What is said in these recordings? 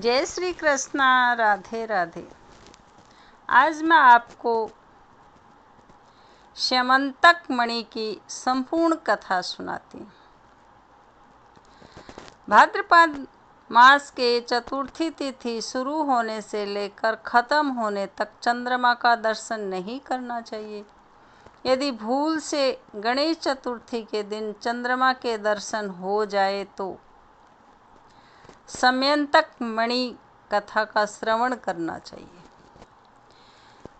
जय श्री कृष्णा। राधे राधे। आज मैं आपको स्यमंतक मणि की संपूर्ण कथा सुनाती हूँ। भाद्रपद मास के चतुर्थी तिथि शुरू होने से लेकर खत्म होने तक चंद्रमा का दर्शन नहीं करना चाहिए। यदि भूल से गणेश चतुर्थी के दिन चंद्रमा के दर्शन हो जाए तो स्यमंतक मणि कथा का श्रवण करना चाहिए।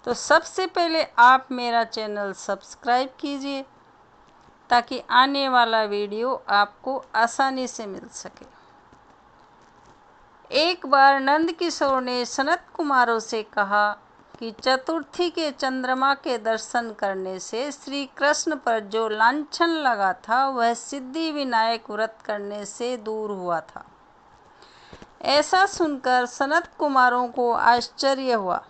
तो सबसे पहले आप मेरा चैनल सब्सक्राइब कीजिए ताकि आने वाला वीडियो आपको आसानी से मिल सके। एक बार नंद किशोर ने सनत कुमारों से कहा कि चतुर्थी के चंद्रमा के दर्शन करने से श्री कृष्ण पर जो लांछन लगा था वह सिद्धि विनायक व्रत करने से दूर हुआ था। ऐसा सुनकर सनत कुमारों को आश्चर्य हुआ।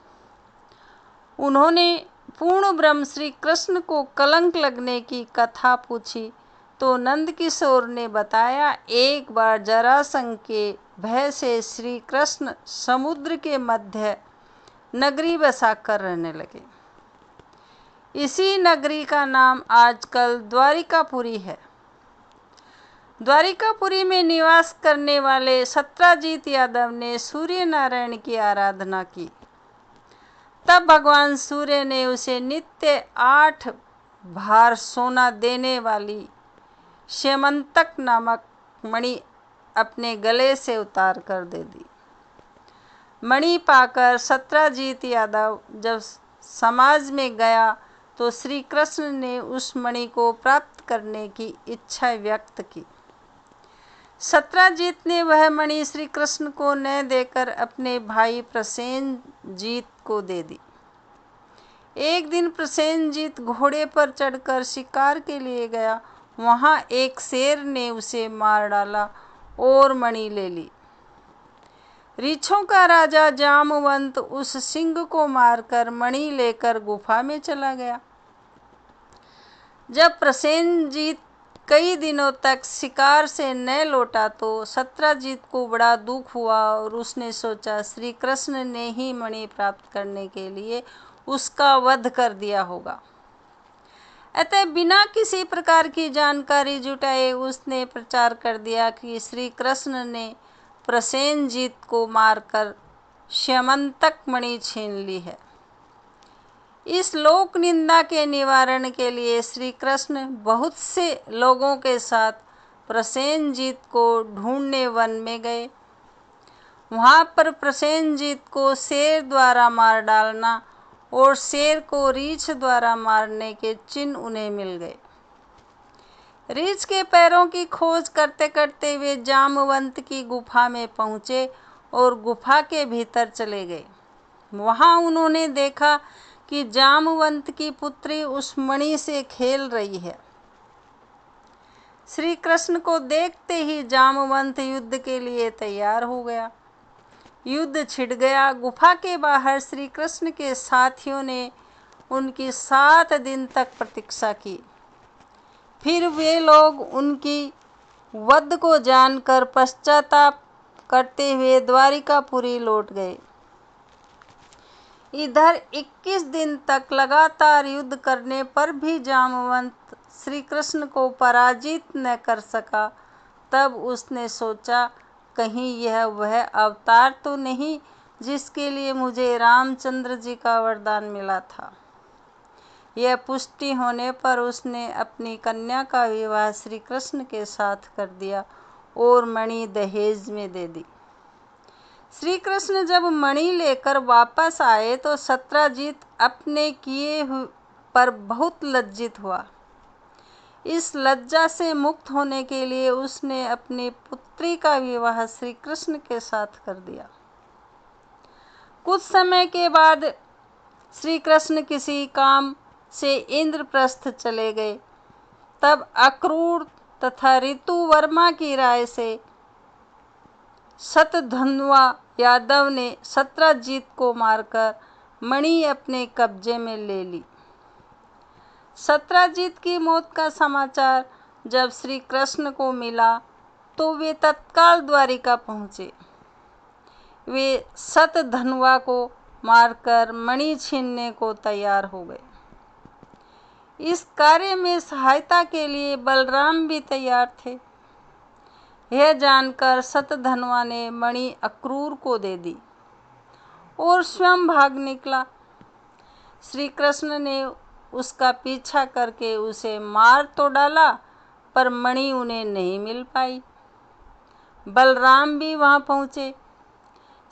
उन्होंने पूर्ण ब्रह्म श्री कृष्ण को कलंक लगने की कथा पूछी तो नंद किशोर ने बताया, एक बार जरासंध के भय से श्री कृष्ण समुद्र के मध्य नगरी बसाकर रहने लगे। इसी नगरी का नाम आजकल द्वारिकापुरी है। द्वारिकापुरी में निवास करने वाले सत्राजीत यादव ने सूर्य नारायण की आराधना की। तब भगवान सूर्य ने उसे नित्य 8 भार सोना देने वाली स्यमंतक नामक मणि अपने गले से उतार कर दे दी। मणि पाकर सत्राजीत यादव जब समाज में गया तो श्री कृष्ण ने उस मणि को प्राप्त करने की इच्छा व्यक्त की। सत्राजीत ने वह मणि श्री कृष्ण को न देकर अपने भाई प्रसेनजीत को दे दी। एक दिन प्रसेनजीत घोड़े पर चढ़कर शिकार के लिए गया। वहां एक शेर ने उसे मार डाला और मणि ले ली। ऋक्षों का राजा जामवंत उस सिंह को मारकर मणि लेकर गुफा में चला गया। जब प्रसेनजीत कई दिनों तक शिकार से न लौटा तो सत्राजीत को बड़ा दुख हुआ और उसने सोचा श्री कृष्ण ने ही मणि प्राप्त करने के लिए उसका वध कर दिया होगा। अतः बिना किसी प्रकार की जानकारी जुटाए उसने प्रचार कर दिया कि श्री कृष्ण ने प्रसेनजीत को मारकर स्यमंतक मणि छीन ली है। इस लोक निंदा के निवारण के लिए श्री कृष्ण बहुत से लोगों के साथ प्रसेनजीत को ढूंढने वन में गए। वहां पर प्रसेनजीत को शेर द्वारा मार डालना और शेर को रीछ द्वारा मारने के चिन्ह उन्हें मिल गए। रीछ के पैरों की खोज करते करते वे जामवंत की गुफा में पहुंचे और गुफा के भीतर चले गए। वहां उन्होंने देखा कि जामवंत की पुत्री उस मणि से खेल रही है। श्री कृष्ण को देखते ही जामवंत युद्ध के लिए तैयार हो गया। युद्ध छिड़ गया। गुफा के बाहर श्री कृष्ण के साथियों ने उनकी 7 दिन तक प्रतीक्षा की। फिर वे लोग उनकी वध को जानकर पश्चाताप करते हुए द्वारिकापुरी लौट गए। इधर 21 दिन तक लगातार युद्ध करने पर भी जामवंत श्री कृष्ण को पराजित न कर सका। तब उसने सोचा, कहीं यह वह अवतार तो नहीं जिसके लिए मुझे रामचंद्र जी का वरदान मिला था। यह पुष्टि होने पर उसने अपनी कन्या का विवाह श्री कृष्ण के साथ कर दिया और मणि दहेज में दे दी। श्री कृष्ण जब मणि लेकर वापस आए तो सत्राजीत अपने किए पर बहुत लज्जित हुआ। इस लज्जा से मुक्त होने के लिए उसने अपनी पुत्री का विवाह श्री कृष्ण के साथ कर दिया। कुछ समय के बाद श्री कृष्ण किसी काम से इंद्रप्रस्थ चले गए। तब अक्रूर तथा ऋतुवर्मा की राय से शतधन्वा यादव ने सत्राजीत को मारकर मणि अपने कब्जे में ले ली। सत्राजीत की मौत का समाचार जब श्री कृष्ण को मिला तो वे तत्काल द्वारिका पहुंचे। वे शतधन्वा को मारकर मणि छीनने को तैयार हो गए। इस कार्य में सहायता के लिए बलराम भी तैयार थे। यह जानकर शतधन्वा ने मणि अक्रूर को दे दी और स्वयं भाग निकला। श्री कृष्ण ने उसका पीछा करके उसे मार तो डाला, पर मणि उन्हें नहीं मिल पाई। बलराम भी वहां पहुंचे।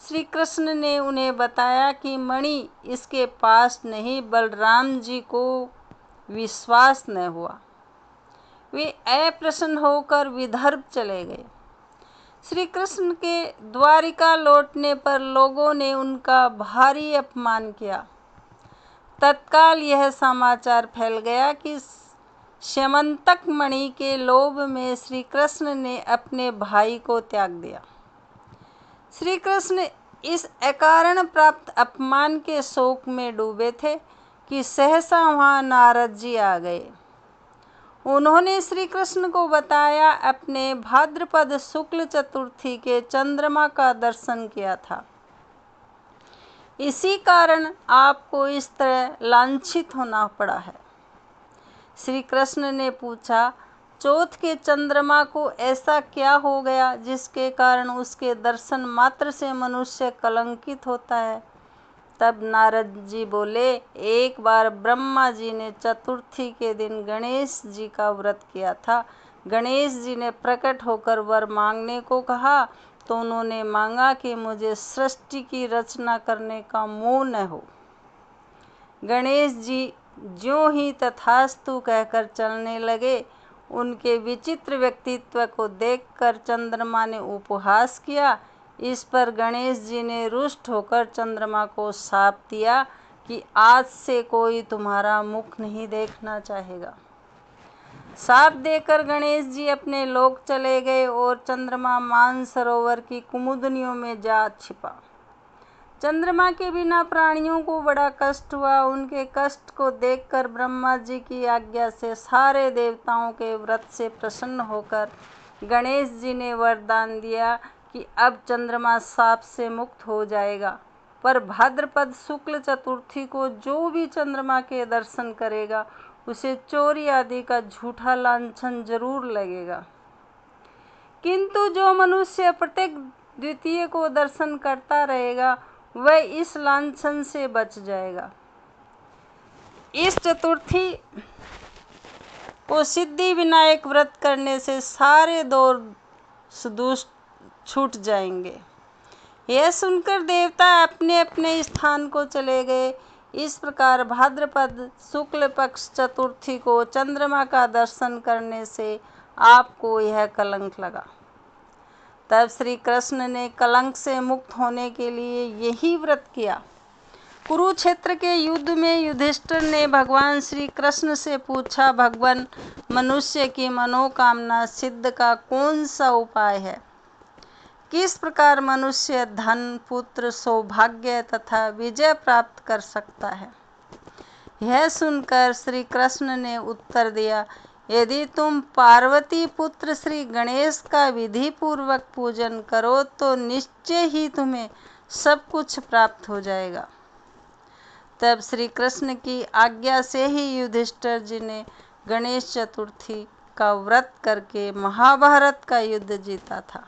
श्री कृष्ण ने उन्हें बताया कि मणि इसके पास नहीं। बलराम जी को विश्वास न हुआ। वे अप्रसन्न होकर विदर्भ चले गए। श्री कृष्ण के द्वारिका लौटने पर लोगों ने उनका भारी अपमान किया। तत्काल यह समाचार फैल गया कि स्यमंतक मणि के लोभ में श्री कृष्ण ने अपने भाई को त्याग दिया। श्री कृष्ण इस अकारण प्राप्त अपमान के शोक में डूबे थे कि सहसा वहां नारद जी आ गए। उन्होंने श्री कृष्ण को बताया अपने भाद्रपद शुक्ल चतुर्थी के चंद्रमा का दर्शन किया था। इसी कारण आपको इस तरह लांछित होना पड़ा है। श्री कृष्ण ने पूछा, चौथ के चंद्रमा को ऐसा क्या हो गया जिसके कारण उसके दर्शन मात्र से मनुष्य कलंकित होता है? तब नारद जी बोले, एक बार ब्रह्मा जी ने चतुर्थी के दिन गणेश जी का व्रत किया था। गणेश जी ने प्रकट होकर वर मांगने को कहा तो उन्होंने मांगा कि मुझे सृष्टि की रचना करने का मोह न हो। गणेश जी ज्यों ही तथास्तु कहकर चलने लगे, उनके विचित्र व्यक्तित्व को देखकर चंद्रमा ने उपहास किया। इस पर गणेश जी ने रुष्ट होकर चंद्रमा को शाप दिया कि आज से कोई तुम्हारा मुख नहीं देखना चाहेगा। शाप देकर गणेश जी अपने लोक चले गए और चंद्रमा मानसरोवर की कुमुदनियों में जा छिपा। चंद्रमा के बिना प्राणियों को बड़ा कष्ट हुआ। उनके कष्ट को देखकर ब्रह्मा जी की आज्ञा से सारे देवताओं के व्रत से प्रसन्न होकर गणेश जी ने वरदान दिया कि अब चंद्रमा शाप से मुक्त हो जाएगा। पर भाद्रपद शुक्ल चतुर्थी को जो भी चंद्रमा के दर्शन करेगा उसे चोरी आदि का झूठा लांछन जरूर लगेगा, किंतु जो मनुष्य प्रत्येक द्वितीय को दर्शन करता रहेगा वह इस लांछन से बच जाएगा। इस चतुर्थी को सिद्धि विनायक व्रत करने से सारे दोष दुष्ट छूट जाएंगे। यह सुनकर देवता अपने अपने स्थान को चले गए। इस प्रकार भाद्रपद शुक्ल पक्ष चतुर्थी को चंद्रमा का दर्शन करने से आपको यह कलंक लगा। तब श्री कृष्ण ने कलंक से मुक्त होने के लिए यही व्रत किया। कुरुक्षेत्र के युद्ध में युधिष्ठिर ने भगवान श्री कृष्ण से पूछा, भगवान, मनुष्य की मनोकामना सिद्ध का कौन सा उपाय है? किस प्रकार मनुष्य धन, पुत्र, सौभाग्य तथा विजय प्राप्त कर सकता है? यह सुनकर श्री कृष्ण ने उत्तर दिया, यदि तुम पार्वती पुत्र श्री गणेश का विधि पूर्वक पूजन करो तो निश्चय ही तुम्हें सब कुछ प्राप्त हो जाएगा। तब श्री कृष्ण की आज्ञा से ही युधिष्ठिर जी ने गणेश चतुर्थी का व्रत करके महाभारत का युद्ध जीता था।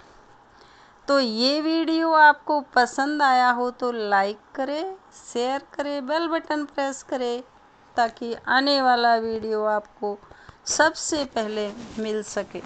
तो ये वीडियो आपको पसंद आया हो तो लाइक करें, शेयर करें, बेल बटन प्रेस करें ताकि आने वाला वीडियो आपको सबसे पहले मिल सके।